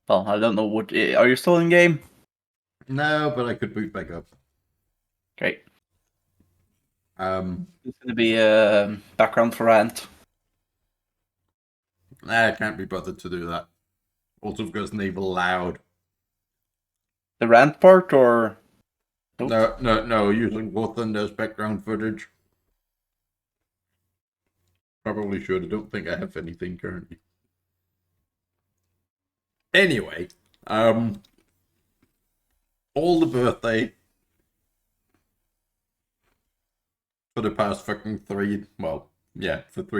Well, I don't know what. Are you still in game? No, but I could boot back up. Great. It's going to be a background for Rant. I can't be bothered to do that. Also because Naval loud. The Rant part, or? Nope. No, using War Thunder's background footage. Probably should. I don't think I have anything currently. Anyway, all the birthday for the past fucking for 3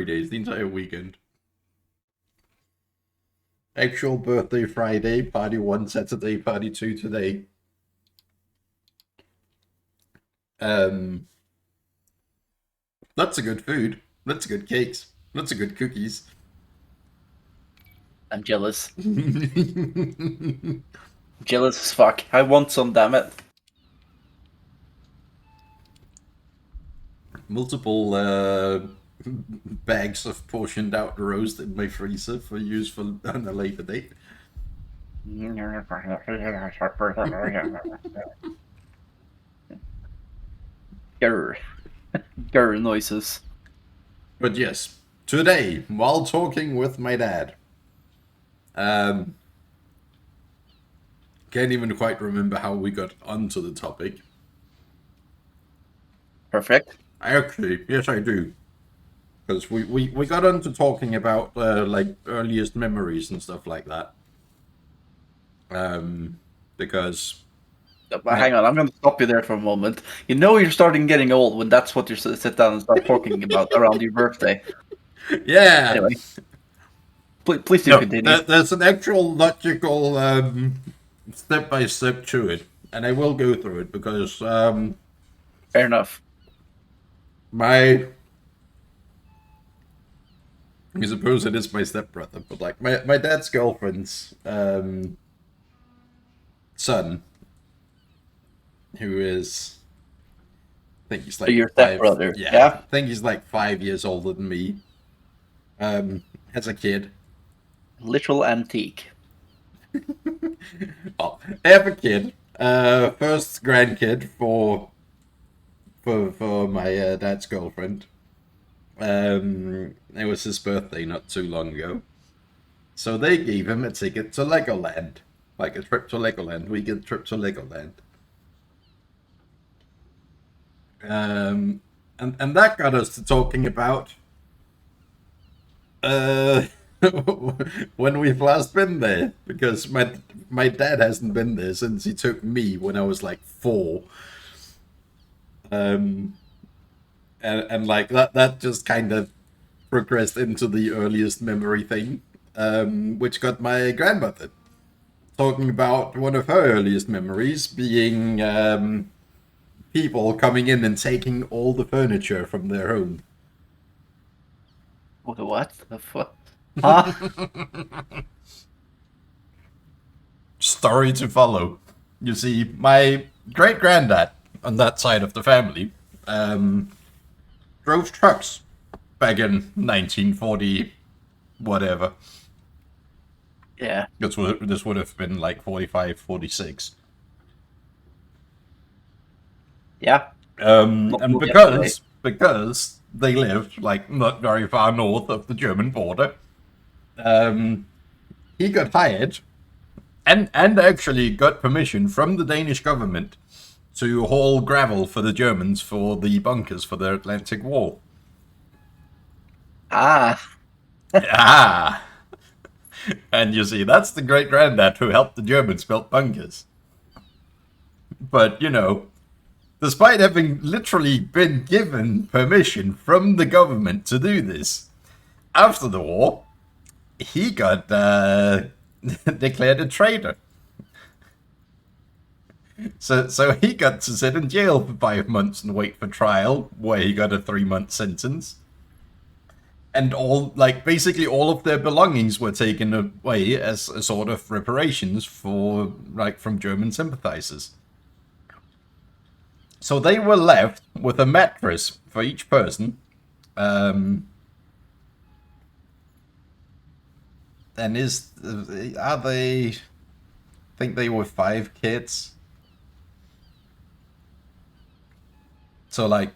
days, the entire weekend. Actual birthday Friday, party 1 Saturday, party 2 today. Lots of good food, lots of good cakes, lots of good cookies. I'm jealous. Jealous as fuck. I want some, damn it. Multiple bags of portioned out roast in my freezer for use for on a later date. Grr noises. But yes, today, while talking with my dad, can't even quite remember how we got onto the topic. Perfect. Actually, yes, I do. Because we got onto talking about like earliest memories and stuff like that. Because hang on, I'm going to stop you there for a moment. You know you're starting getting old when that's what you sit down and start talking about around your birthday. Yeah. Anyway, please do continue. There's an actual logical step-by-step to it, and I will go through it because fair enough. I suppose it is my stepbrother, but like my dad's girlfriend's son, who is, I think he's like your stepbrother. Yeah. I think he's like 5 years older than me. Has a kid. Literal antique. Well, I have a kid. First grandkid for my dad's girlfriend. It was his birthday not too long ago. So they gave him a ticket to Legoland. Like a trip to Legoland. We get a trip to Legoland. And that got us to talking about when we've last been there, because my dad hasn't been there since he took me when I was like 4. And like that just kind of progressed into the earliest memory thing, which got my grandmother talking about one of her earliest memories being people coming in and taking all the furniture from their home. What the fuck? Huh? Story to follow. You see, my great granddad on that side of the family drove trucks back in 1940, whatever. Yeah. This would have been like 45, 46. Yeah. And because they lived like not very far north of the German border, he got hired and actually got permission from the Danish government to haul gravel for the Germans for the bunkers for their Atlantic Wall. Ah. Ah. And you see, that's the great granddad who helped the Germans build bunkers. But, you know, despite having literally been given permission from the government to do this, after the war, he got declared a traitor. So he got to sit in jail for 5 months and wait for trial, where he got a 3-month sentence. And basically all of their belongings were taken away as a sort of reparations for, from German sympathizers. So they were left with a mattress for each person, And are they? I think they were 5 kids. So like,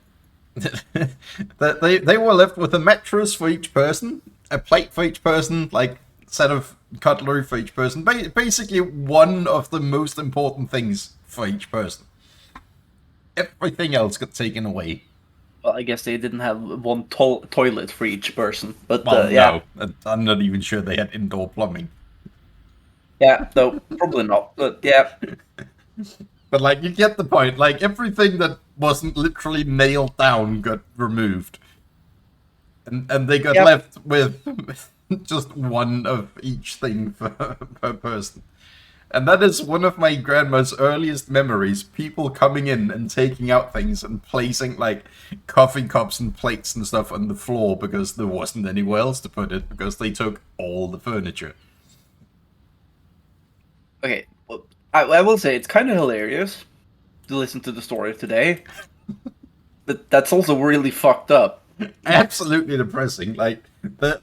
they were left with a mattress for each person, a plate for each person, like set of cutlery for each person. Basically, one of the most important things for each person. Everything else got taken away. Well, I guess they didn't have one toilet for each person, but Well, yeah, no, I'm not even sure they had indoor plumbing. yeah, no, probably not. But yeah, But like, you get the point. Like, everything that wasn't literally nailed down got removed, and they got Yep. left with just one of each thing per person. And that is one of my grandma's earliest memories, people coming in and taking out things and placing, like, coffee cups and plates and stuff on the floor because there wasn't anywhere else to put it, because they took all the furniture. okay. Well, I will say it's kind of hilarious to listen to the story today, but that's also really fucked up. Absolutely depressing. Like,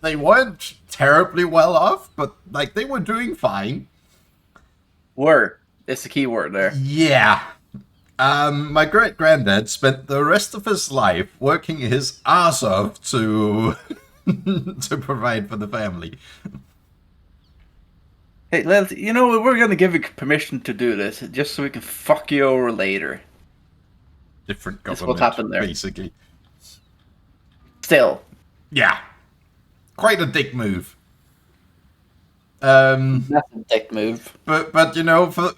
they weren't terribly well off, but, like, they were doing fine. Were is the key word there. Yeah. My great granddad spent the rest of his life working his ass off to to provide for the family. Hey, you know, we're gonna give you permission to do this just so we can fuck you over later. Different That's government, what happened there. basically. Still, Yeah, quite a dick move. that's a dick move. But you know, for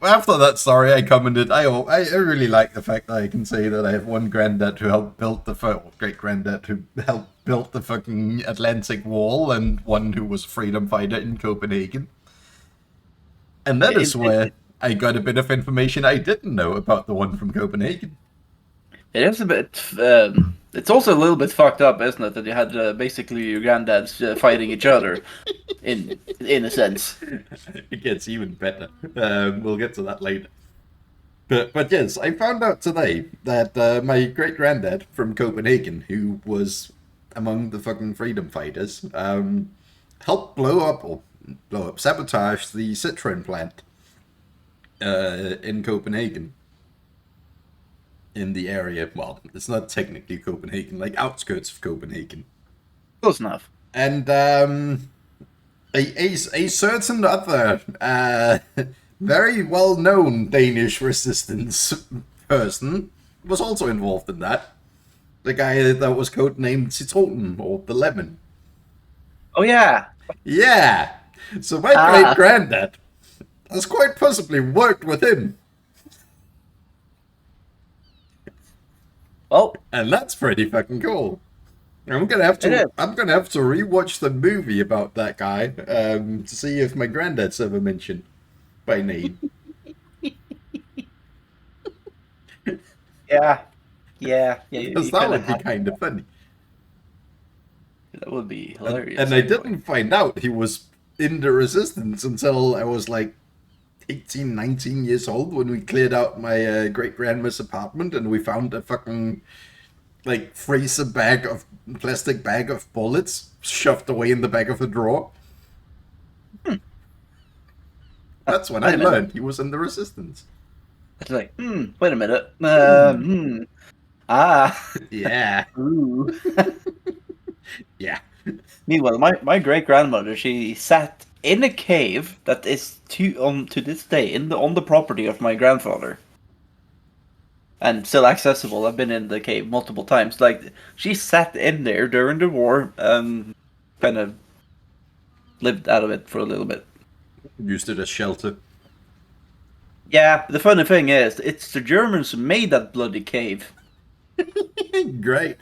after that story, I commented. I really like the fact that I can say that I have one granddad who helped build great granddad who helped build the fucking Atlantic Wall, and one who was a freedom fighter in Copenhagen. And that is where I got a bit of information I didn't know about the one from Copenhagen. It is a bit. It's also a little bit fucked up, isn't it? That you had basically your granddads fighting each other, in a sense. It gets even better. We'll get to that later. But yes, I found out today that my great granddad from Copenhagen, who was among the fucking freedom fighters, helped sabotage the Citroen plant in Copenhagen. In the area, well, it's not technically Copenhagen, like outskirts of Copenhagen. Close enough. And a certain other very well-known Danish resistance person was also involved in that. The guy that was codenamed Citronen, or the Lemon. Oh yeah. Yeah! So my great-granddad has quite possibly worked with him. Well, And that's pretty fucking cool. I'm gonna have to rewatch the movie about that guy to see if my granddad's ever mentioned by name. yeah. Because that would be kind of funny. That would be hilarious. And I didn't find out he was in the resistance until I was like 18, 19 years old, when we cleared out my great-grandma's apartment and we found a fucking like plastic bag of bullets shoved away in the back of the drawer. That's when I learned he was in the resistance. It's like, wait a minute. Yeah. Ooh. Yeah. Meanwhile, my great grandmother, she sat in a cave that is to this day on the property of my grandfather, and still accessible. I've been in the cave multiple times. Like, she sat in there during the war and kind of lived out of it for a little bit. Used it as shelter. Yeah, the funny thing is, it's the Germans who made that bloody cave. Great.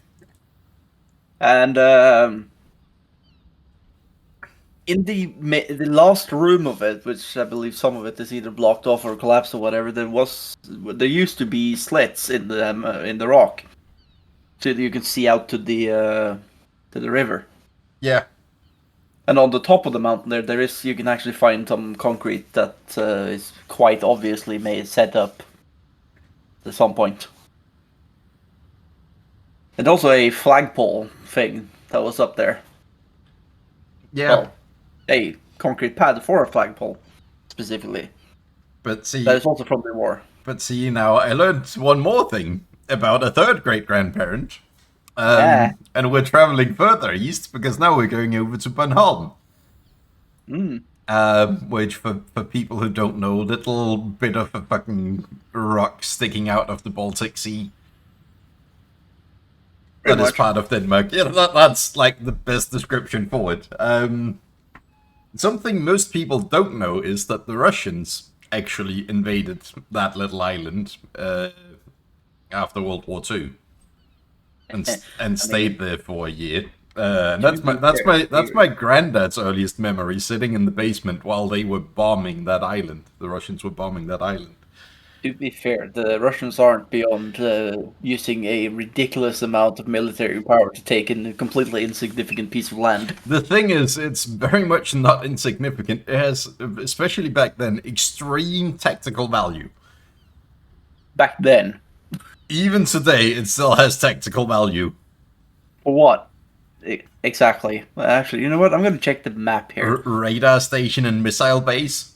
And in the last room of it, which I believe some of it is either blocked off or collapsed or whatever, there used to be slits in the rock, so that you can see out to the river. Yeah. And on the top of the mountain you can actually find some concrete that is quite obviously set up at some point. And also a flagpole thing that was up there. Yeah. Well, a concrete pad for a flagpole, specifically. But see, That is also from the war. But see, now I learned one more thing about a third great grandparent. Yeah. And we're traveling further east because now we're going over to Bornholm. Mm. Which, for people who don't know, little bit of a fucking rock sticking out of the Baltic Sea. That is part of Denmark. Yeah, that's like the best description for it. Something most people don't know is that the Russians actually invaded that little island after World War II, and stayed there for a year. That's my granddad's earliest memory, sitting in the basement while they were bombing that island. The Russians were bombing that island. To be fair, the Russians aren't beyond using a ridiculous amount of military power to take in a completely insignificant piece of land. The thing is, it's very much not insignificant. It has, especially back then, extreme tactical value. Back then. Even today, it still has tactical value. For what? Exactly. Well, actually, you know what? I'm going to check the map here. Radar station and missile base.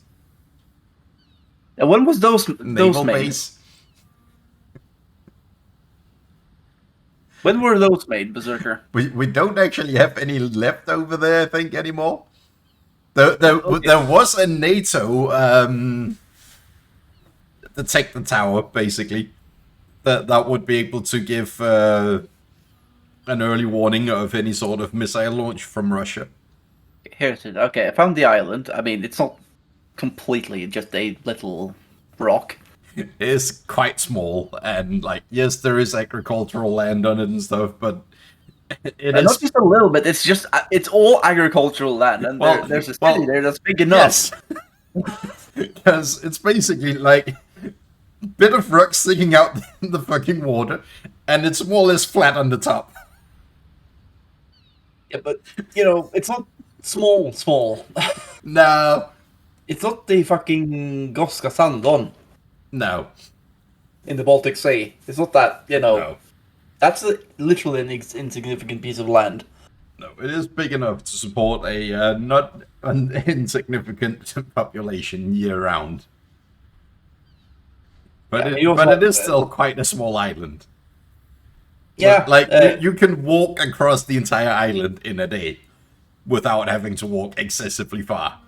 And when was those Naval made? base. When were those made, Berserker? We don't actually have any left over there, I think, anymore. There was a NATO detector tower, basically, that would be able to give an early warning of any sort of missile launch from Russia. Here's it. Okay, I found the island. I mean, it's not completely just a little rock. It is quite small, and like, yes, there is agricultural land on it and stuff, but it is not just a little bit. It's just it's all agricultural land, and there's a city there that's big enough. Yes, because it's basically like a bit of rock sticking out in the fucking water, and it's more or less flat on the top. Yeah, but you know, it's not small. No. It's not the fucking Goska Sandon. No. In the Baltic Sea. It's not that, you know. No. That's literally an insignificant piece of land. No, it is big enough to support a not an insignificant population year-round. But, it is still quite a small island. Yeah. Like, you can walk across the entire island in a day without having to walk excessively far.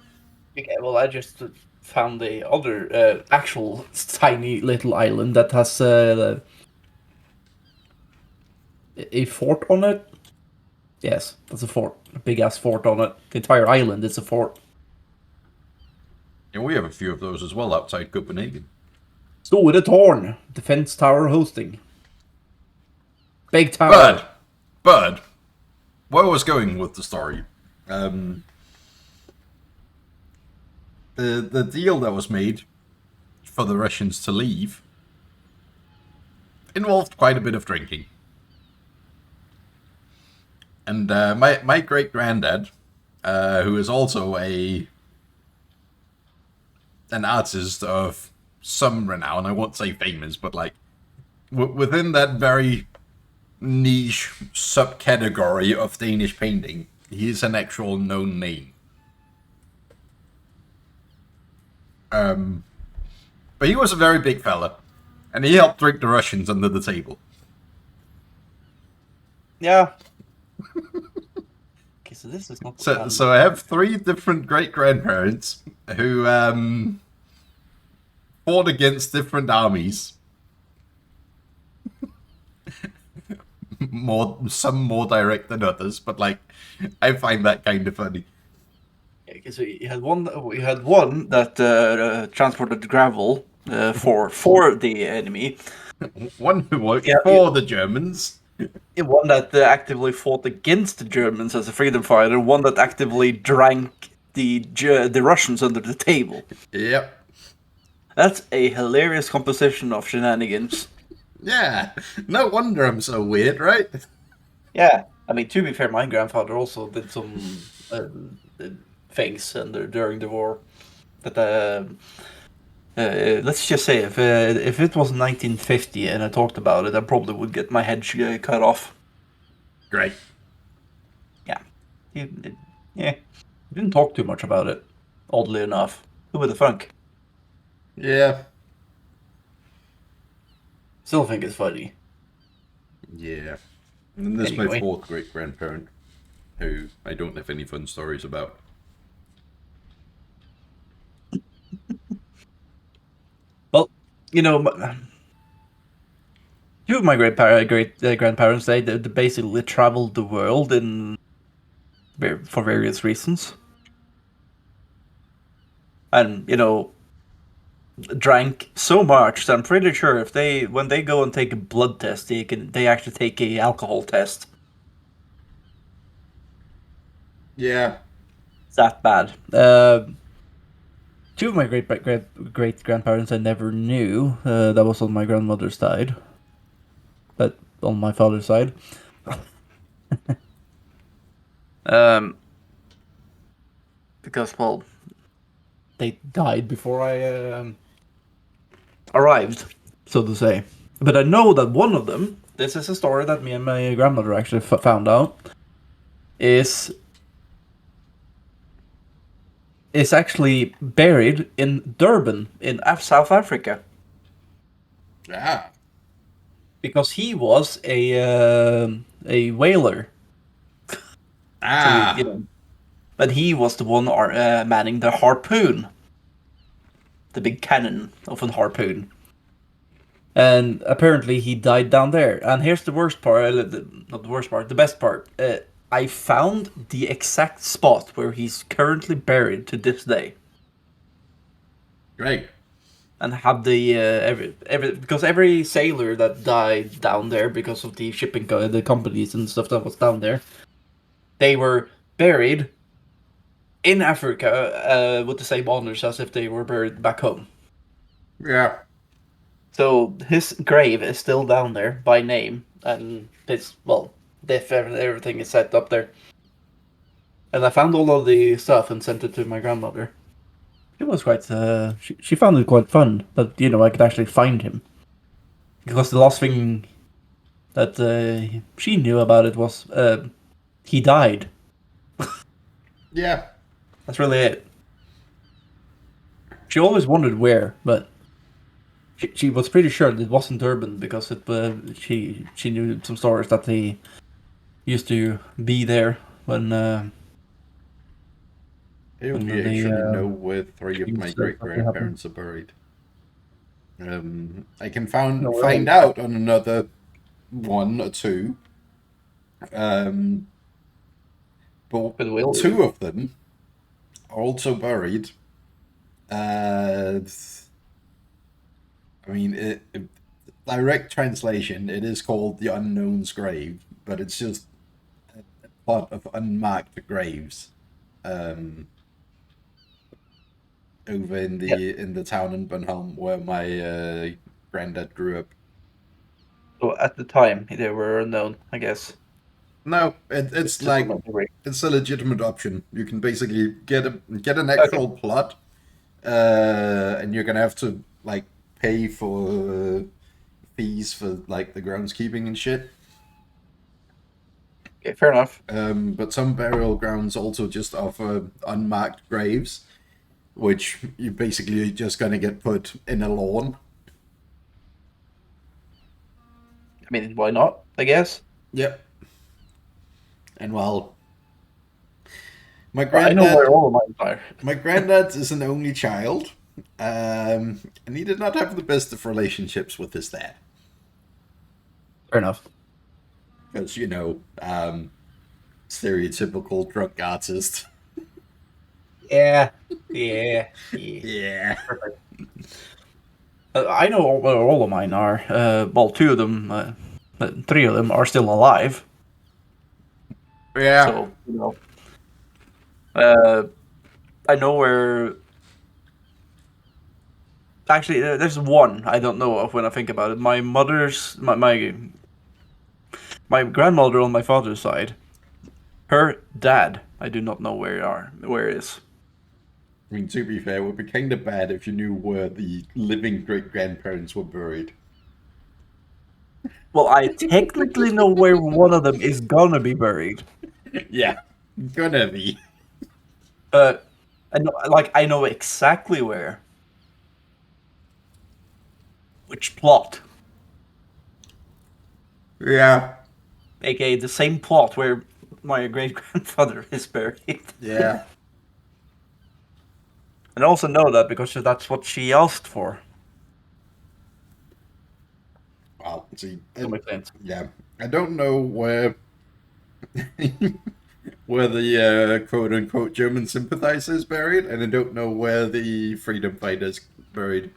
Okay, well, I just found the other actual tiny little island that has a fort on it. Yes, that's a fort. A big-ass fort on it. The entire island is a fort. And we have a few of those as well outside Copenhagen. Store Torn. Defense tower hosting. Big tower. But where I was going with the story, the deal that was made for the Russians to leave involved quite a bit of drinking. And my great-granddad, who is also an artist of some renown, I won't say famous, but like within that very niche subcategory of Danish painting, he is an actual known name. But he was a very big fella, and he helped drink the Russians under the table. Yeah. Okay, so this is not. So I have 3 different great-grandparents who fought against different armies. Some more direct than others, but like, I find that kind of funny. Okay, so you had one. We had one that transported gravel for the enemy. One who worked for the Germans. One that actively fought against the Germans as a freedom fighter. One that actively drank the Russians under the table. Yep. That's a hilarious composition of shenanigans. Yeah, no wonder I'm so weird, right? Yeah, I mean, to be fair, my grandfather also did some things during the war. But let's just say, if it was 1950 and I talked about it, I probably would get my head cut off. Great. Yeah. Yeah. didn't talk too much about it, oddly enough. Who would have thunk? Yeah. Still think it's funny. Yeah. And then there's my Anyway. fourth great grandparent, who I don't have any fun stories about. Well, you know, two of my great grandparents, they basically traveled the world for various reasons, and you know, drank so much that I'm pretty sure if when they go and take a blood test, they actually take a alcohol test. Yeah. It's that bad. Two of my great grandparents I never knew. That was on my grandmother's side, but on my father's side. um, because well, they died before I arrived, so to say. But I know that one of them. This is a story that me and my grandmother actually found out. Is actually buried in Durban in South Africa Ah. because he was a whaler. So Ah. but he was the one manning the harpoon, the big cannon of a harpoon. And apparently he died down there. And here's the worst part, not the worst part, the best part. I found the exact spot where he's currently buried to this day. Great. And have the every because every sailor that died down there because of the shipping the companies and stuff that was down there, they were buried in Africa with the same honors as if they were buried back home. Yeah. So his grave is still down there by name, and it's everything is set up there. And I found all of the stuff and sent it to my grandmother. It was quite. She found it quite fun that I could actually find him, because the last thing that she knew about it was he died. Yeah. That's really it. She always wondered where, but she was pretty sure it wasn't Durban because she knew some stories that he used to be there when. I only actually know where three of my great grandparents are buried. I can find out on another one or two. But two of them are also buried. I mean, direct translation, it is called the Unknown's Grave, but it's just a plot of unmarked graves. Over in the town in Bunholm where my granddad grew up. So at the time they were unknown, I guess. No, it's like it's a legitimate option. You can basically get an actual plot, and you're gonna have to like pay for fees for like the groundskeeping and shit. Okay, fair enough. But some burial grounds also just offer unmarked graves, which you basically just gonna get put in a lawn. I mean, why not? I guess. Yep. And well, my I know where all of mine are. My granddad is an only child, and he did not have the best of relationships with his dad. Fair enough. Because, stereotypical drunk artist. Yeah. Yeah. Perfect. I know where all of mine are. Two of them, three of them are still alive. Yeah. So, I know where. Actually, there's one I don't know of when I think about it. My grandmother on my father's side, her dad, I do not know where is. I mean, to be fair, it would be kind of bad if you knew where the living great-grandparents were buried. Well, I technically know where one of them is gonna be buried. Yeah, gonna be. I know exactly where. Which plot? Yeah. AKA the same plot where my great grandfather is buried. Yeah. And I also know that because that's what she asked for. Well, see, To make sense. yeah, I don't know where where the quote unquote German sympathizers buried, and I don't know where the freedom fighters buried.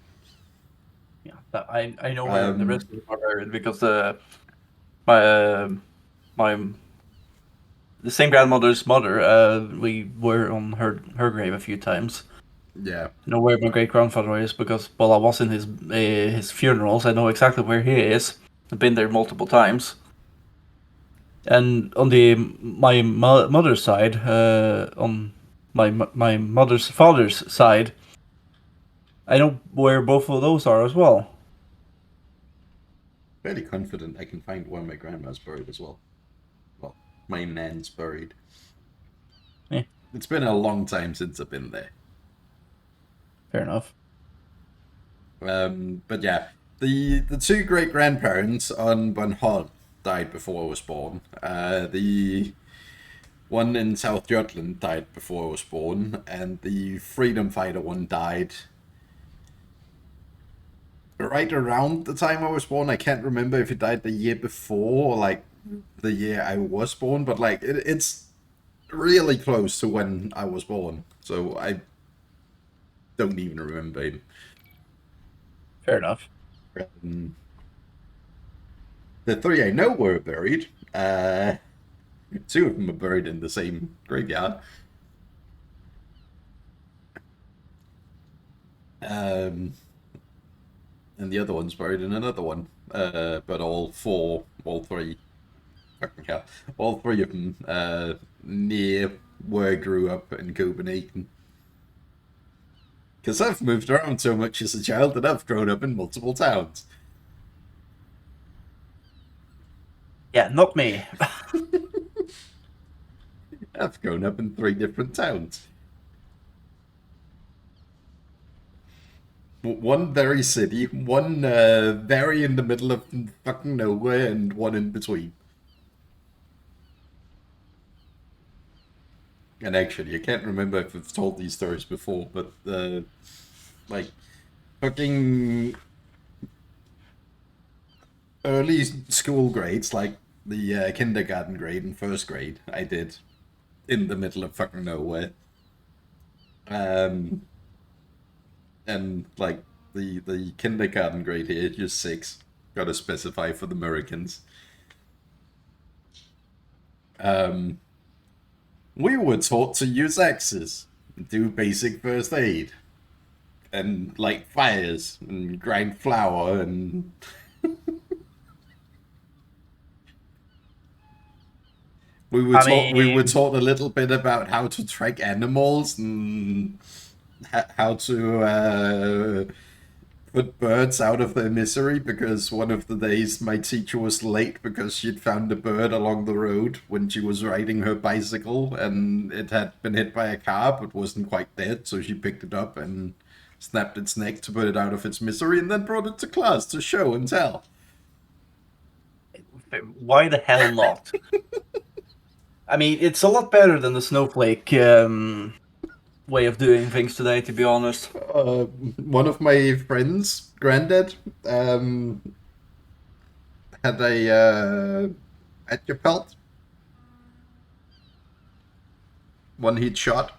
Yeah, I know where the Um, rest of them are buried because my my the same grandmother's mother. We were on her grave a few times. yeah, I know where my great grandfather is because I was in his funerals. I know exactly where he is. I've been there multiple times. And on my mother's side, on my mother's father's side, I know where both of those are as well. fairly confident I can find where my grandma's buried as well. Well, my nan's buried. Yeah, It's been a long time since I've been there. fair enough. But yeah, the two great grandparents on Bornholm died before I was born. The one in South Jutland died before I was born, and the freedom fighter one died right around the time I was born. I can't remember if he died the year before or like the year I was born, but like it's really close to when I was born. So I don't even remember him. Fair enough. Um, the three I know were buried. Two of them are buried in the same graveyard. Um, and the other one's buried in another one. But all three, fucking hell, all three of them near where I grew up in Copenhagen. Because I've moved around so much as a child that I've grown up in multiple towns. Yeah, not me. I've grown up in 3 different towns. One very city, one very in the middle of fucking nowhere, and one in between. And actually, I can't remember if I've told these stories before, but like fucking early school grades, like the kindergarten grade and first grade, I did in the middle of fucking nowhere. Um, and like the kindergarten grade here, just 6. Got to specify for the Americans. Um, we were taught to use axes, do basic first aid, and light fires, and grind flour, and I we were mean, taught a little bit about how to track animals and how to put birds out of their misery, because one of the days my teacher was late because she'd found a bird along the road when she was riding her bicycle, and it had been hit by a car but wasn't quite dead, so she picked it up and snapped its neck to put it out of its misery, and then brought it to class to show and tell. why the hell not? I mean, it's a lot better than the snowflake way of doing things today, to be honest. One of my friends' granddad um, had a etcher pelt, one he'd shot,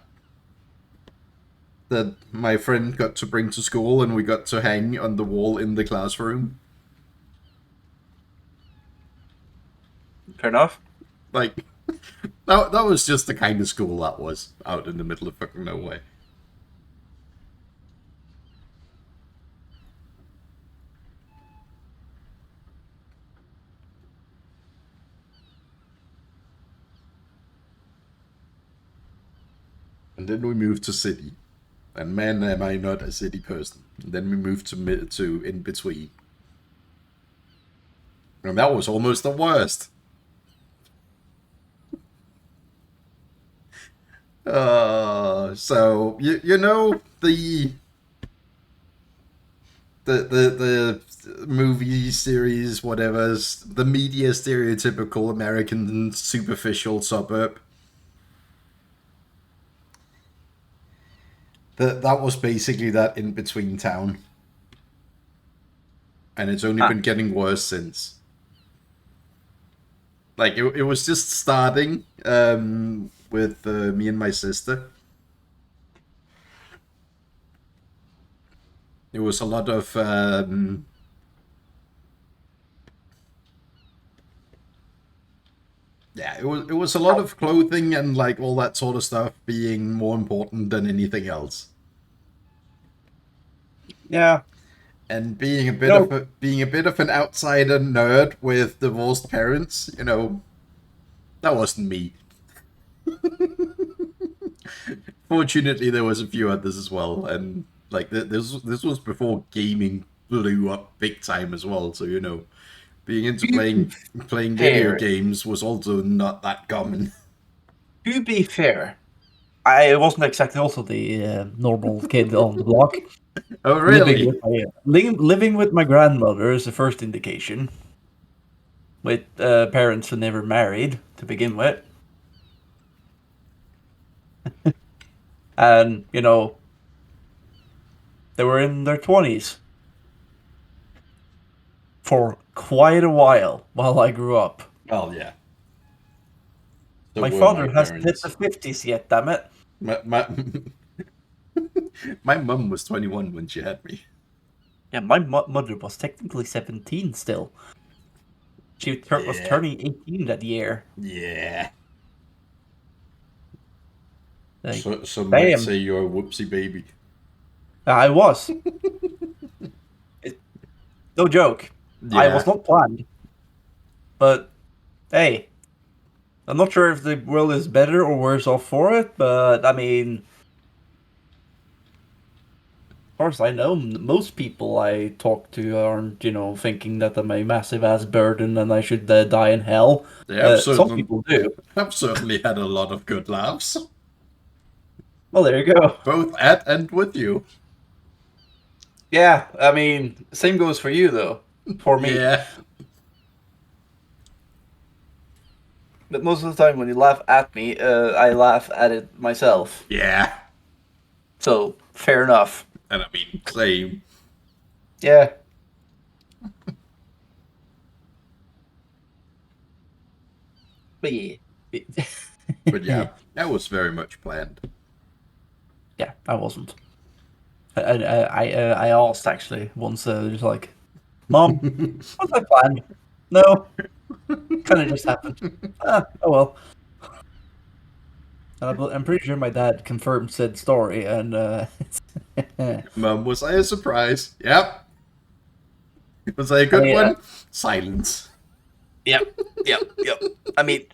that my friend got to bring to school, and we got to hang on the wall in the classroom. Fair enough. Like, that was just the kind of school that was, out in the middle of fucking nowhere. And then we moved to city. And man, am I not a city person. And then we moved to in between. And that was almost the worst. So you know the movie series, whatever's the media stereotypical American superficial suburb. That was basically that in between town, and it's only Ah, been getting worse since. Like it was just starting with me and my sister. It was a lot of yeah, it was a lot of clothing and like all that sort of stuff being more important than anything else. yeah. And being a bit No, of an outsider nerd with divorced parents, that wasn't me. Fortunately, there was a few others as well, and like this was before gaming blew up big time as well. So being into playing video fair. games was also not that common. To be fair, I wasn't exactly also the normal kid on the block. Oh, Living with really? living with my grandmother is the first indication. With parents who never married to begin with, and they were in their 20s for quite a while I grew up. Oh yeah. So My were my father hasn't hit the parents. 50s yet, damn it. My my mum was 21 when she had me. Yeah, my mother was technically 17 still. She was Yeah. turning 18 that year. Yeah. Like, So some might damn, say you're a whoopsie baby. I was. It, no joke. I was Yeah. not planned. But, hey, I'm not sure if the world is better or worse off for it, but, I mean, as far as I know, most people I talk to aren't, thinking that I'm a massive ass burden and I should die in hell. They have Some certain people do. I've certainly had a lot of good laughs, Well, there you go. both at and with you. Yeah, I mean, same goes for you, though. For me. Yeah. But most of the time when you laugh at me, I laugh at it myself. Yeah. So, fair enough. And I mean, same. Yeah. But yeah. But yeah, that was very much planned. Yeah, I wasn't. I asked actually once, just like, Mom, what's my plan? No, kind of just happened. Oh well. And I'm pretty sure my dad confirmed said story, and I Mum, was I a surprise? Yep. Was I a good mean, one? Silence. yep, yep. I mean,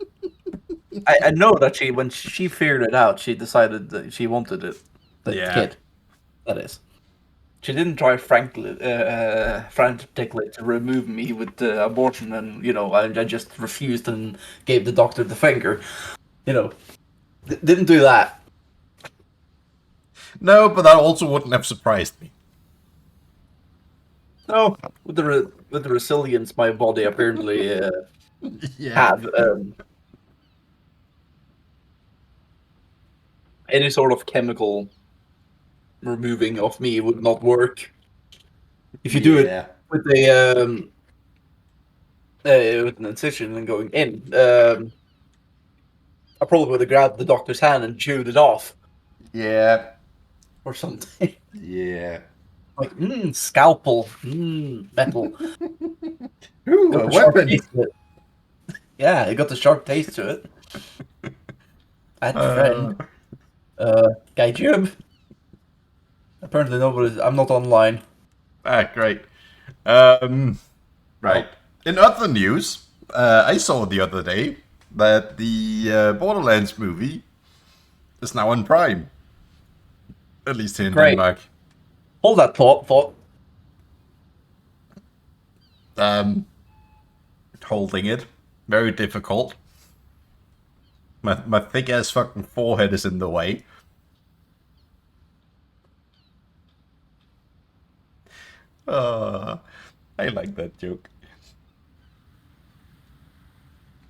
I know that when she figured it out, she decided that she wanted it. The Yeah. kid, that is. She didn't try frantically to remove me with the abortion, and I just refused and gave the doctor the finger. Didn't do that. No, but that also wouldn't have surprised me. No, with the resilience my body apparently Yeah. have, any sort of chemical removing of me would not work. If you do it Yeah. with with an incision and going in, I probably would have grabbed the doctor's hand and chewed it off Yeah. or something. Yeah. Like, scalpel, metal. Ooh, Got a the sharp weapon. taste to it. Yeah, it got the sharp taste to it. I had a friend, Guy Jib. Apparently nobody. I'm not online. Great. Right. Oh, In other news, I saw the other day that the Borderlands movie is now on Prime. At least here in great. Denmark. Hold that thought. Holding it. Very difficult. My thick ass fucking forehead is in the way. I like that joke.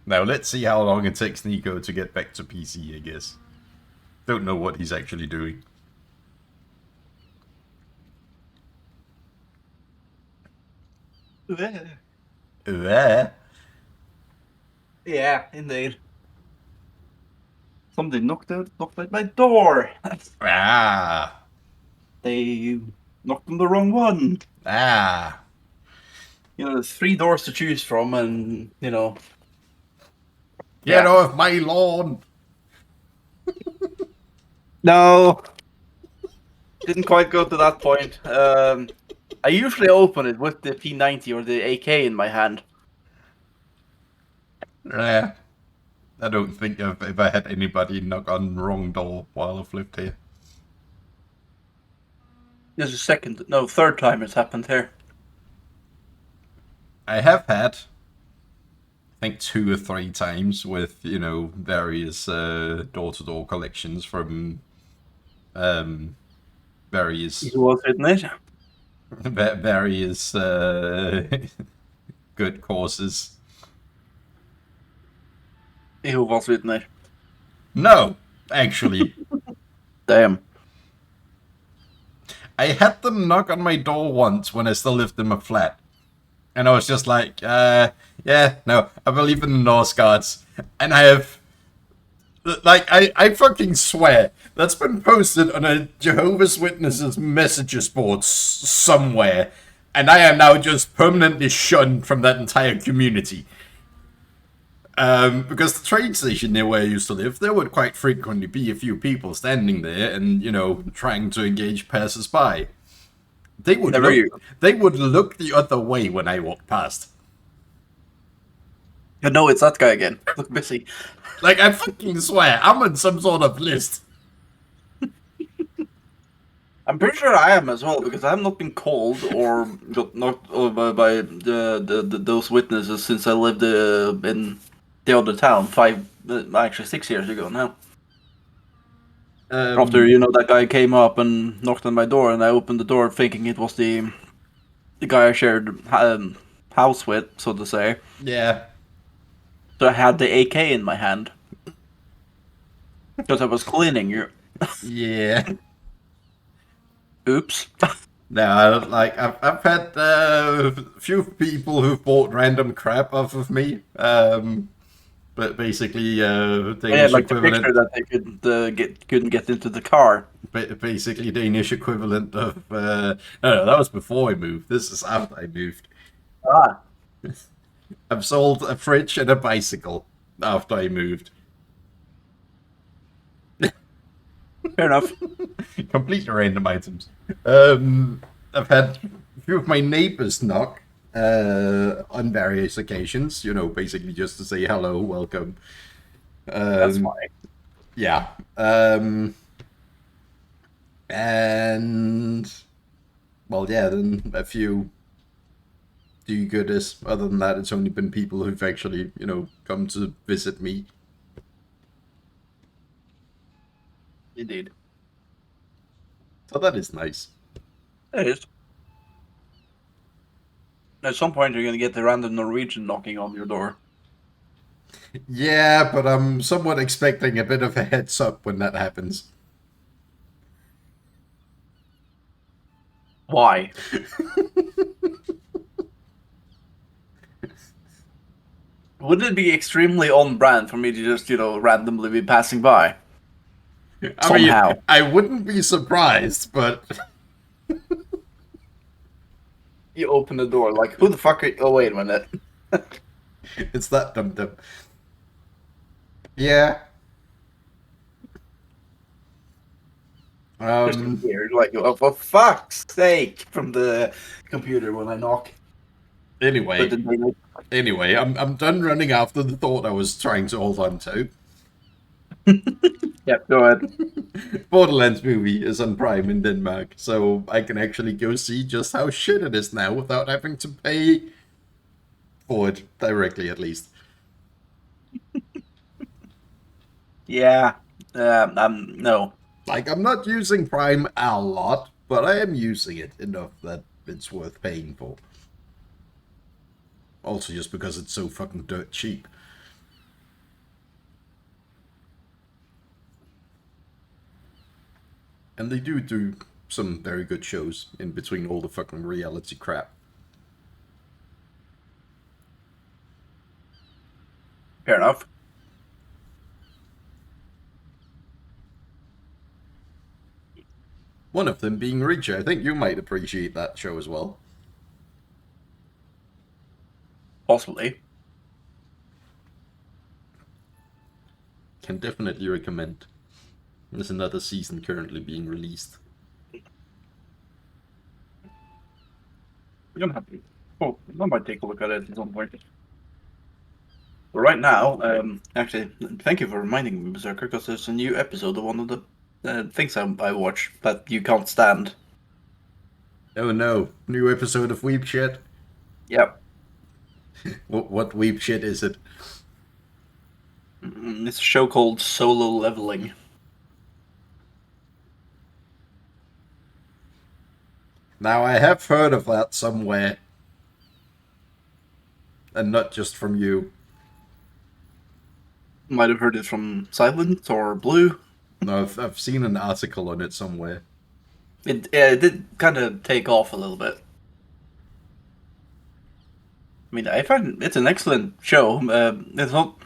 Now let's see how long it takes Nico to get back to PC, I guess. Don't know what he's actually doing. Yeah, indeed. Somebody knocked at my door. Ah. They knocked on the wrong one. Ah. You know, there's 3 doors to choose from, and you know. Get Yeah. off my lawn! No, didn't quite go to that point. I usually open it with the P90 or the AK in my hand. I don't think I've ever had anybody knock on the wrong door while I've lived here. This is third time it's happened here. I have had, I think 2 or 3 times with, you know, various door-to-door collections from various It was, isn't it? various good causes. Who was with me? No, actually. Damn. I had them knock on my door once when I still lived in my flat. And I was just like, yeah, no, I believe in the Norse gods. And I have, like, I fucking swear, that's been posted on a Jehovah's Witnesses messages board somewhere. And I am now just permanently shunned from that entire community. Because the train station near where I used to live, there would quite frequently be a few people standing there and, you know, trying to engage passers-by. They would look the other way when I walked past. You know, it's that guy again. Look busy. Like, I fucking swear, I'm on some sort of list. I'm pretty sure I am as well, because I have not been called or got knocked over by those witnesses since I lived in the other town 6 years ago now. After, you know, that guy came up and knocked on my door, and I opened the door thinking it was the guy I shared house with, so to say. Yeah. So I had the AK in my hand. Because I was cleaning you. Yeah. Oops. No, like, I've had a few people who've bought random crap off of me. But basically, Danish like equivalent. The picture that they couldn't get into the car. Basically, Danish equivalent of. No, that was before I moved. This is after I moved. Ah. I've sold a fridge and a bicycle after I moved. Fair enough. Completely random items. I've had a few of my neighbors knock on various occasions, you know, basically just to say hello, welcome. That's fine. Yeah. And well, yeah, then a few do-gooders. Other than that, it's only been people who've actually, you know, come to visit me. Indeed. So that is nice. It is. At some point, you're gonna get the random Norwegian knocking on your door. Yeah, but I'm somewhat expecting a bit of a heads up when that happens. Why? Wouldn't it be extremely on brand for me to just, you know, randomly be passing by? Somehow. mean, I wouldn't be surprised, but You open the door, like, who the fuck are you? Oh, wait a minute. it's that dum-dum. Yeah. Just weird, like, oh, for fuck's sake, from the computer when I knock. Anyway, I'm done running after the thought I was trying to hold on to. Yep, go ahead. Borderlands movie is on Prime in Denmark, so I can actually go see just how shit it is now without having to pay for it directly, at least. Yeah. No. Like, I'm not using Prime a lot, but I am using it enough that it's worth paying for. Also, just because it's so fucking dirt cheap. And they do some very good shows in between all the fucking reality crap. Fair enough. One of them being Reacher. I think you might appreciate that show as well. Possibly. Can definitely recommend. There's another season currently being released. We don't have to. Oh, I might take a look at it at some point. But right now, actually, thank you for reminding me, Berserker, because there's a new episode of one of the things I watch that you can't stand. Oh no, new episode of Weep Shit. Yep. What Weep Shit is it? It's a show called Solo Leveling. Now I have heard of that somewhere. And not just from you. Might have heard it from Silent or Blue. No, I've seen an article on it somewhere. It did kind of take off a little bit. I mean, I find it's an excellent show. It's not.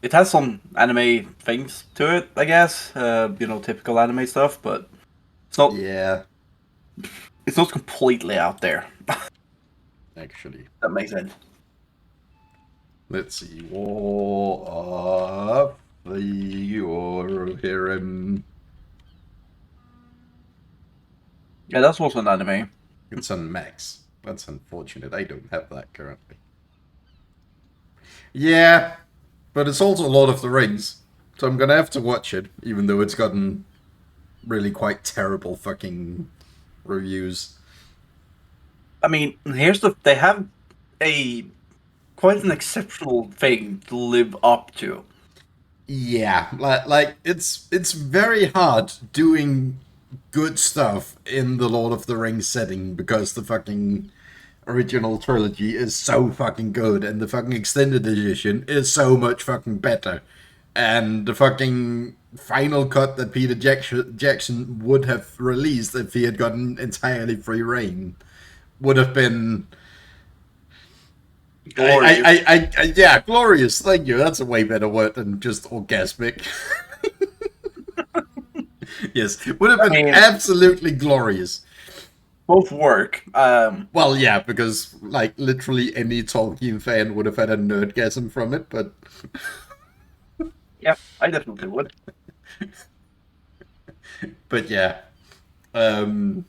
It has some anime things to it, I guess. Typical anime stuff, but it's not. Yeah, It's not completely out there. actually. That makes sense. Let's see. War of the Orhirim. Yeah, that's also an anime. It's on Max. That's unfortunate. I don't have that currently. Yeah, but it's also Lord of the Rings. So I'm gonna have to watch it, even though it's gotten really quite terrible fucking reviews. I mean, they have a quite an exceptional thing to live up to. Yeah, like it's very hard doing good stuff in the Lord of the Rings setting because the fucking original trilogy is so fucking good and the fucking extended edition is so much fucking better. And the fucking final cut that Peter Jackson would have released if he had gotten entirely free reign would have been Glorious. yeah, glorious. Thank you. That's a way better word than just orgasmic. Yes, would have been absolutely glorious. Both work. Well, yeah, because like literally any Tolkien fan would have had a nerdgasm from it, but Yeah, I definitely would. but yeah. And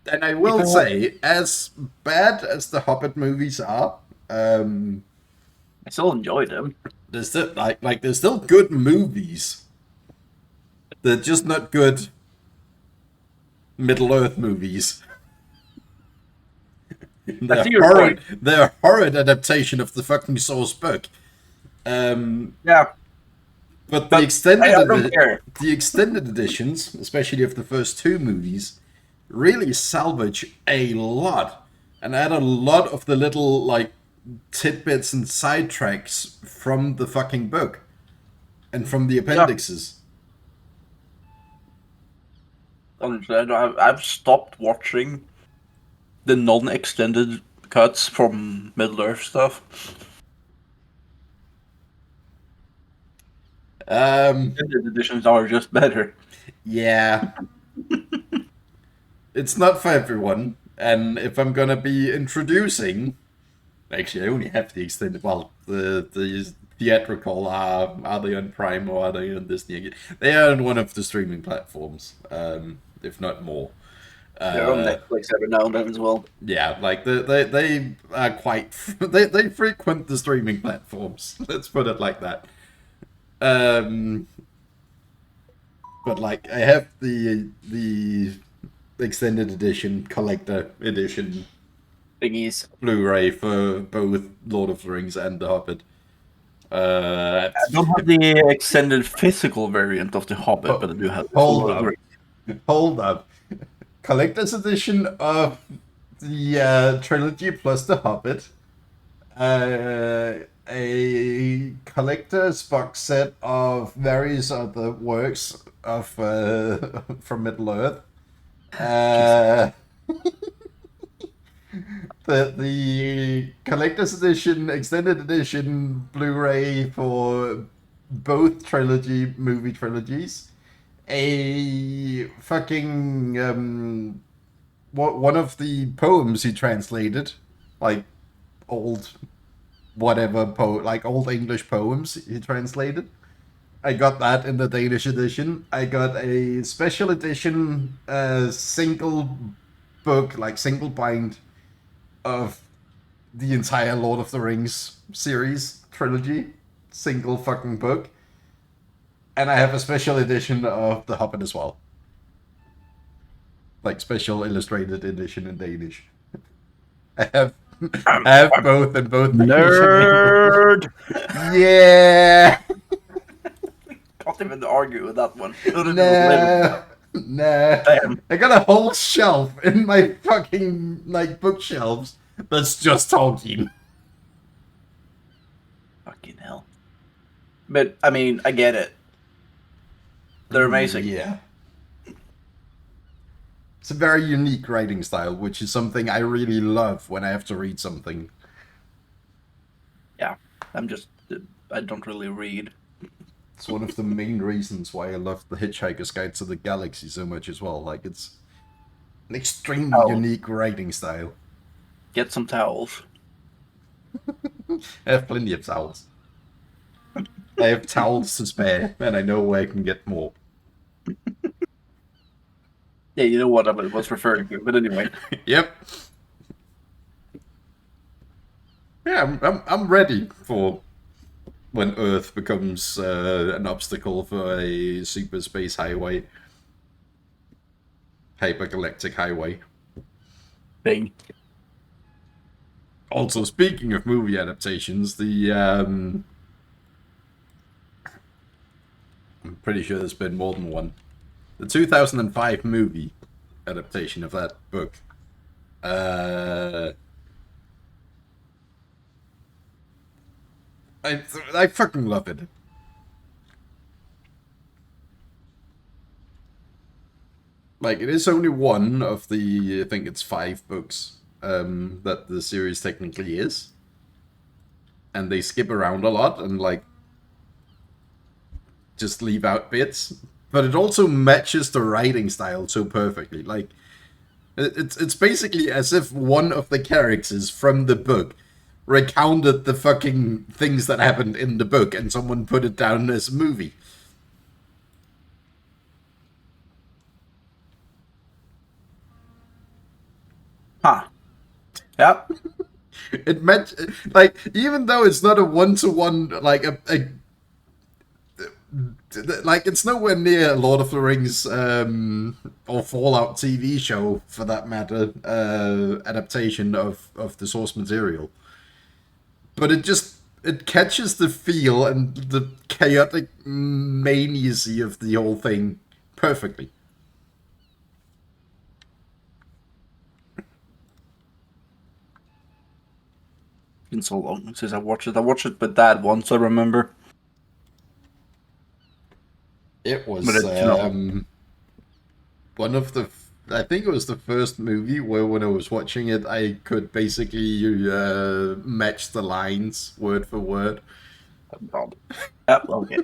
I will say, as bad as the Hobbit movies are, I still enjoy them. there's still like there's still good movies. They're just not good Middle Earth movies. I see your point. They're a horrid adaptation of the fucking source book. Yeah, But I don't care. the extended editions, especially of the first two movies, really salvage a lot and add a lot of the little like tidbits and sidetracks from the fucking book and from the appendixes. Honestly, I've stopped watching the non-extended cuts from Middle Earth stuff. Extended editions are just better. Yeah. It's not for everyone, and if I'm gonna be introducing, actually, I only have the extended. Well, the theatrical are they on Prime or are they on Disney again? They are on one of the streaming platforms, if not more. They're on Netflix every now and then as well. Yeah, like they are quite they frequent the streaming platforms. Let's put it like that. But like I have the extended edition, collector edition Thingies. Blu-ray for both Lord of the Rings and The Hobbit. I don't have the extended physical variant of The Hobbit, but I do have the full Hold Lord of the up. Rings. Hold up. Collector's edition of the trilogy plus The Hobbit. A collector's box set of various other works of from Middle Earth. Uh, the collector's edition, extended edition, Blu-ray for both movie trilogies. A fucking one of the poems he translated, like old whatever like old English poems he translated. I got that in the Danish edition. I got a special edition, single book, like single bind of the entire Lord of the Rings series trilogy, single fucking book. And I have a special edition of The Hobbit as well. Like special illustrated edition in Danish. I have both in both Danish and Nerd! English. Yeah! Can't even argue with that one. No. Damn. I got a whole shelf in my fucking, like, bookshelves that's just Tolkien. Fucking hell. But, I mean, I get it. They're amazing. Yeah. It's a very unique writing style, which is something I really love when I have to read something. Yeah. I don't really read. It's one of the main reasons why I love The Hitchhiker's Guide to the Galaxy so much as well. Like, it's an extremely unique writing style. Get some towels. I have plenty of towels. I have towels to spare, and I know where I can get more. Yeah, you know what I was referring to, but anyway. Yep. Yeah, I'm ready for when Earth becomes an obstacle for a super space highway. Hypergalactic highway. Thing. Also, speaking of movie adaptations, I'm pretty sure there's been more than one. The 2005 movie adaptation of that book. I fucking love it. Like, it is only one of the, I think it's 5 books that the series technically is. And they skip around a lot and, like, just leave out bits. But it also matches the writing style so perfectly. Like, it's basically as if one of the characters from the book recounted the fucking things that happened in the book and someone put it down as a movie. Huh. Yep. It meant, like, even though it's not a one-to-one, like, like, it's nowhere near Lord of the Rings or Fallout TV show, for that matter, adaptation of the source material. But it catches the feel and the chaotic maniacy of the whole thing perfectly. Been so long since I watched it. I watched it with Dad once, I remember. It was But one of the... I think it was the first movie where when I was watching it, I could basically match the lines word for word. Yep, okay.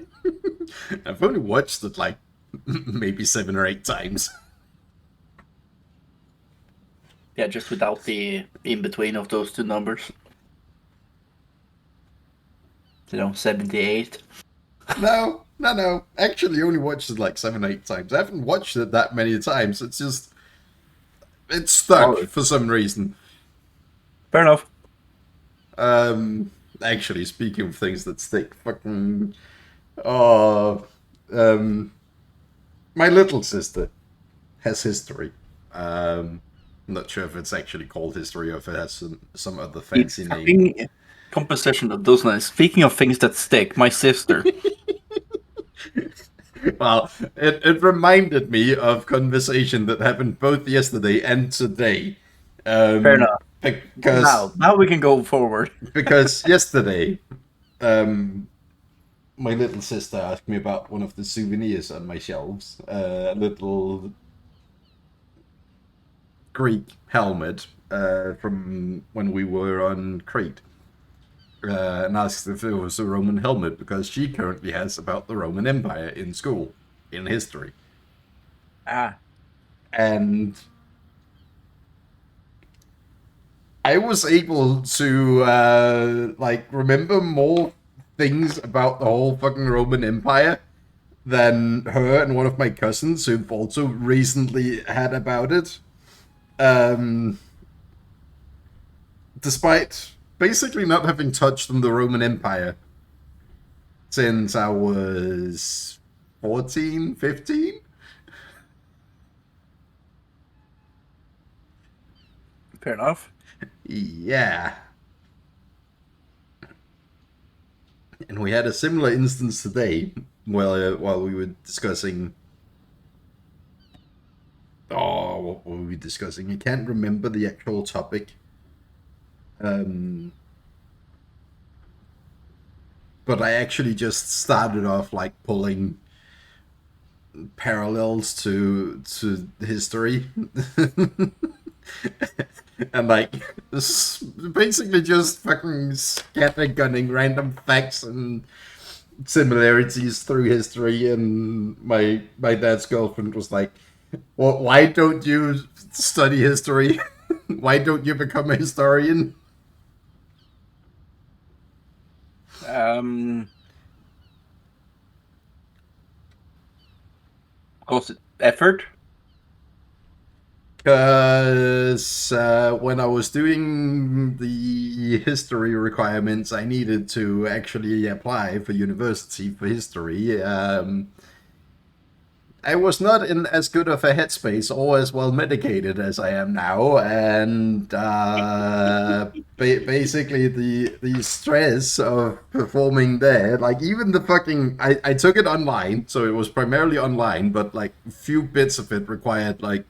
I've only watched it like maybe 7 or 8 times. Yeah, just without the in-between of those two numbers. 78. No. Actually, I only watched it like 7 or 8 times. I haven't watched it that many times. It's just... It's stuck for some reason. Fair enough. Actually, speaking of things that stick, fucking... Oh... my little sister has history. I'm not sure if it's actually called history or if it has some other fancy name. composition that doesn't. Speaking of things that stick, my sister. Well, it reminded me of conversation that happened both yesterday and today. Fair enough. Because Now we can go forward. yesterday, my little sister asked me about one of the souvenirs on my shelves. A little Greek helmet from when we were on Crete. And asked if it was a Roman helmet because she currently has about the Roman Empire in school, in history. And I was able to remember more things about the whole fucking Roman Empire than her and one of my cousins who've also recently had about it. Despite basically not having touched on the Roman Empire since I was 14, 15. Fair enough. Yeah. And we had a similar instance today while we were discussing... Oh, what were we discussing? I can't remember the actual topic. But I actually just started off like pulling parallels to history. And like basically just fucking scattergunning random facts and similarities through history. And my dad's girlfriend was like, well, why don't you study history? Why don't you become a historian? Cost effort. Because when I was doing the history requirements, I needed to actually apply for university for history. I was not in as good of a headspace or as well medicated as I am now, and basically the stress of performing there, like even the fucking, I took it online, so it was primarily online, but like a few bits of it required like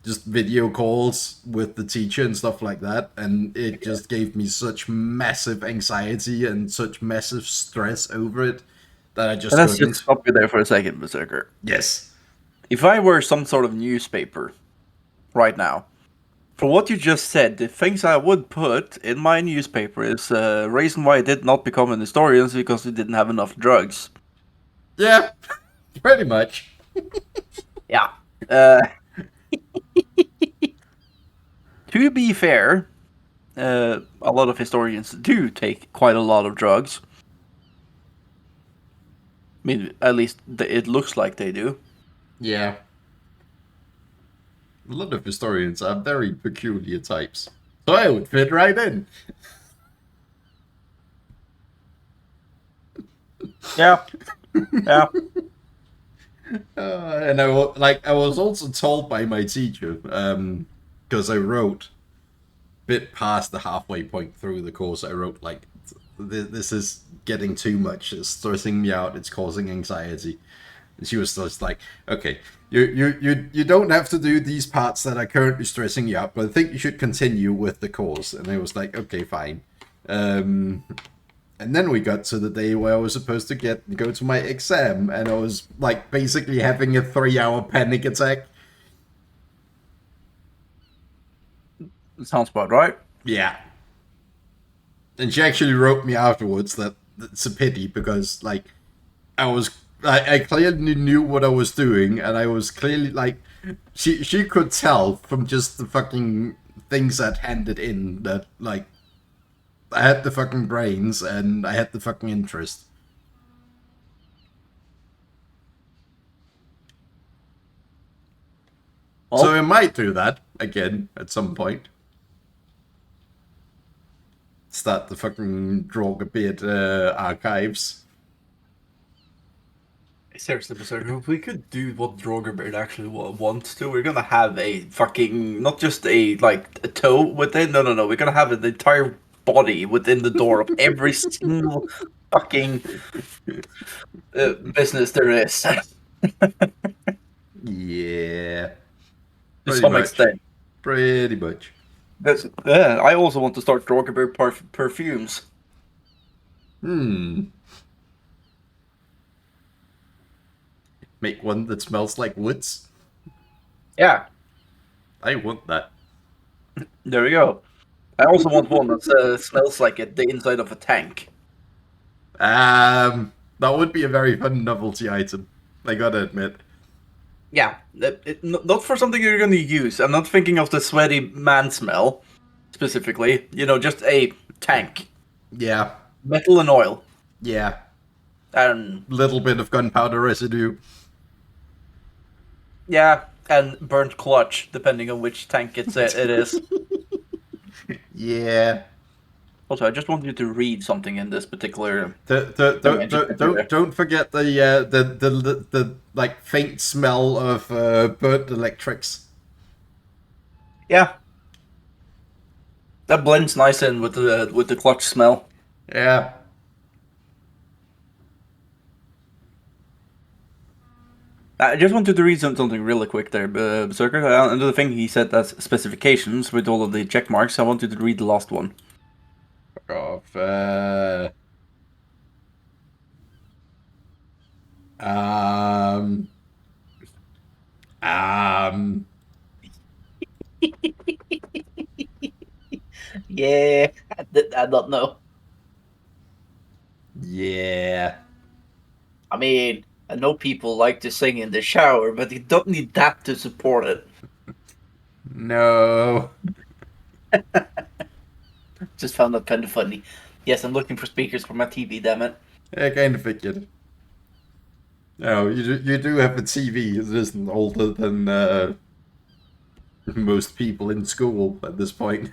just video calls with the teacher and stuff like that, and it just gave me such massive anxiety and such massive stress over it that I just Let's couldn't. just stop you there for a second, Berserker. Yes. If I were some sort of newspaper right now, for what you just said, the things I would put in my newspaper is reason why I did not become an historian is because we didn't have enough drugs. Yeah, pretty much. Yeah. To be fair, a lot of historians do take quite a lot of drugs. I mean, at least it looks like they do. Yeah. A lot of historians are very peculiar types. So I would fit right in. Yeah. Yeah. And I was also told by my teacher, because I wrote a bit past the halfway point through the course, I wrote like, this is getting too much. It's stressing me out. It's causing anxiety. And she was just like, okay, you don't have to do these parts that are currently stressing you out, but I think you should continue with the course. And I was like, okay, fine. And then we got to the day where I was supposed to go to my exam, and I was like basically having a 3-hour panic attack. Sounds about right. Yeah. And she actually wrote me afterwards that it's a pity because like I clearly knew what I was doing, and I was clearly like she could tell from just the fucking things that handed in that like I had the fucking brains and I had the fucking interest. Well, So I might do that again at some point. Start the fucking DraugrBeard archives. seriously, Berserker, if we could do what DraugrBeard actually wants to, we're gonna have a fucking, not just a, like, a toe with it, no, we're gonna have an entire body within the door of every single fucking business there is. Yeah. To Pretty some much. extent. Pretty much. I also want to start DraugrBeard perfumes. Make one that smells like woods. Yeah, I want that. there we go. I also want one that smells like the inside of a tank. That would be a very fun novelty item. I gotta admit. Yeah, not for something you're going to use. I'm not thinking of the sweaty man smell specifically. Just a tank, Yeah. metal and oil, Yeah. and Little bit of gunpowder residue. yeah, and burnt clutch, depending on which tank it is. Yeah. Also, I just want you to read something in this particular. Don't forget the like faint smell of burnt electrics. Yeah, that blends nice in with the clutch smell. Yeah. I just wanted to read something really quick there, Berserker. Under the thing he said that's specifications with all of the check marks. I wanted to read the last one. Of um Yeah, I don't know. yeah. I mean, I know people like to sing in the shower, but you don't need that to support it. No. Just found that kind of funny. Yes, I'm looking for speakers for my TV, damn it. I kind of figured. No, you do have a TV that isn't older than most people in school at this point.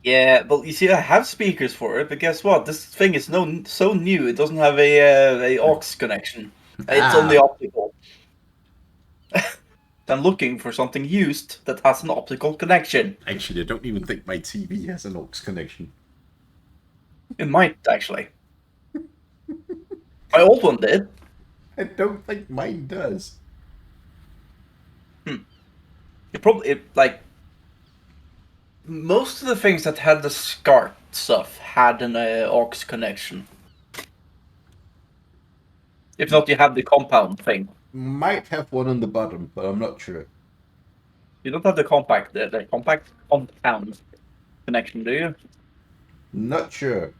Yeah, but you see, I have speakers for it, but guess what? This thing is so new, it doesn't have a aux connection. It's only optical. I'm looking for something used that has an optical connection. Actually, I don't even think my TV has an aux connection. It might, actually. My old one did. I don't think mine does. It probably, like, most of the things that had the SCART stuff had an aux connection. If not, you have the compound thing. Might have one on the bottom, but I'm not sure. You don't have the compact compound connection, do you? Not sure.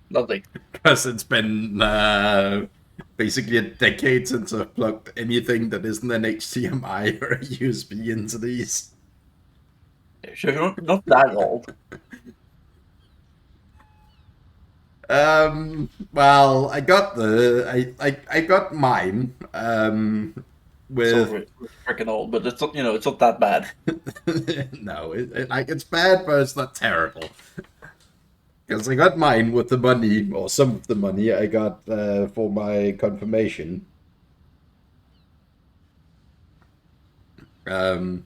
Lovely. Because it's been basically a decade since I've plugged anything that isn't an HDMI or a USB into these. Sure, you're not that old. Well, I got I got mine. With It's freaking old, but it's not, it's not that bad. no, it's bad, but it's not terrible. Because I got mine with the money, or some of the money I got for my confirmation. Found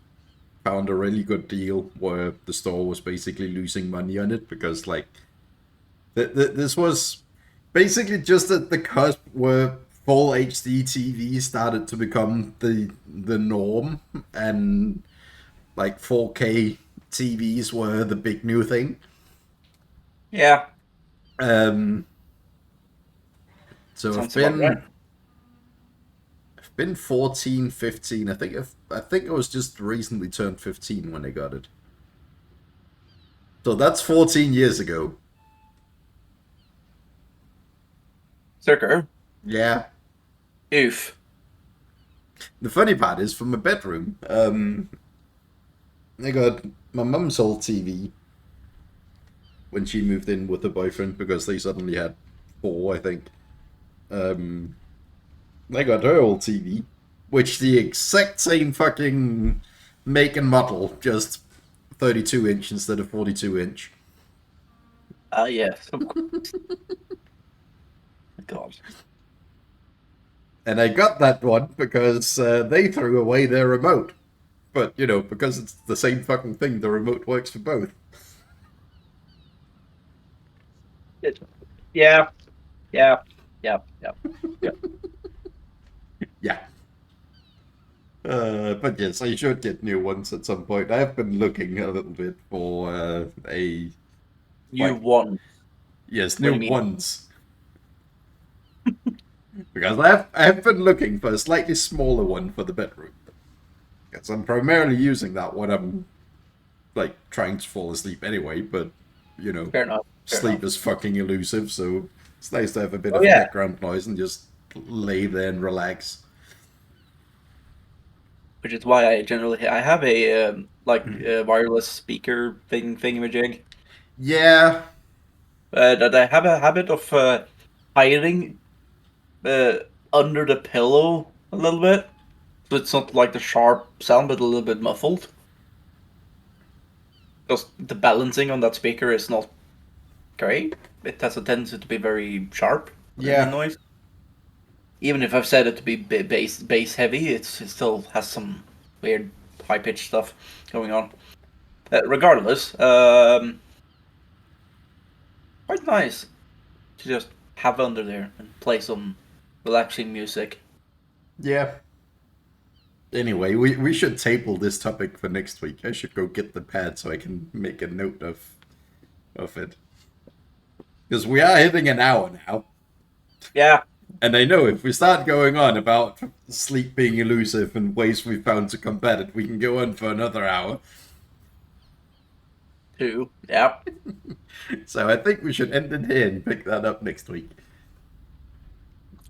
a really good deal where the store was basically losing money on it because, like, this was basically just at the cusp where full HD TV started to become the norm, and like 4K TVs were the big new thing. Yeah. So Sounds I've about right. been 14, 15. I think I was just recently turned 15 when I got it. So that's 14 years ago. Circa. Yeah. Oof. The funny part is, from my bedroom, I got my mum's old TV when she moved in with her boyfriend because they suddenly had 4, I think. I got her old TV, which the exact same fucking make and model, just 32 inch instead of 42 inch. Yes. Of course. God. And I got that one because they threw away their remote. But, you know, because it's the same fucking thing, the remote works for both. Yeah, yeah, yeah, yeah, yeah. Yeah. But yes, I should get new ones at some point. I have been looking a little bit for a, You like, won. yes, What new do you mean? ones. Because I have been looking for a slightly smaller one for the bedroom. Because I'm primarily using that when I'm, like, trying to fall asleep anyway, but, you know, Fair enough. Fair sleep enough. is fucking elusive, so it's nice to have a bit Oh of yeah. background noise and just lay there and relax. Which is why I generally I have a wireless speaker thingamajig. Yeah, That I have a habit of hiding uh, under the pillow a little bit, so it's not like the sharp sound, but a little bit muffled. Because the balancing on that speaker is not great. It has a tendency to be very sharp in the yeah, noise. Even if I've set it to be bass heavy, it still has some weird high pitched stuff going on. Regardless, quite nice to just have under there and play some relaxing music. yeah. Anyway, we should table this topic for next week. I should go get the pad so I can make a note of it. Because we are hitting an hour now. Yeah, And I know if we start going on about sleep being elusive and ways we've found to combat it, we can go on for another hour. too. Yeah, So I think we should end it here and pick that up next week.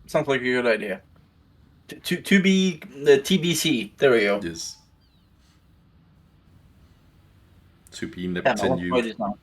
sounds like a good idea. To be TBC. There we go. Yes. To be Damn, I want to try continued. this now.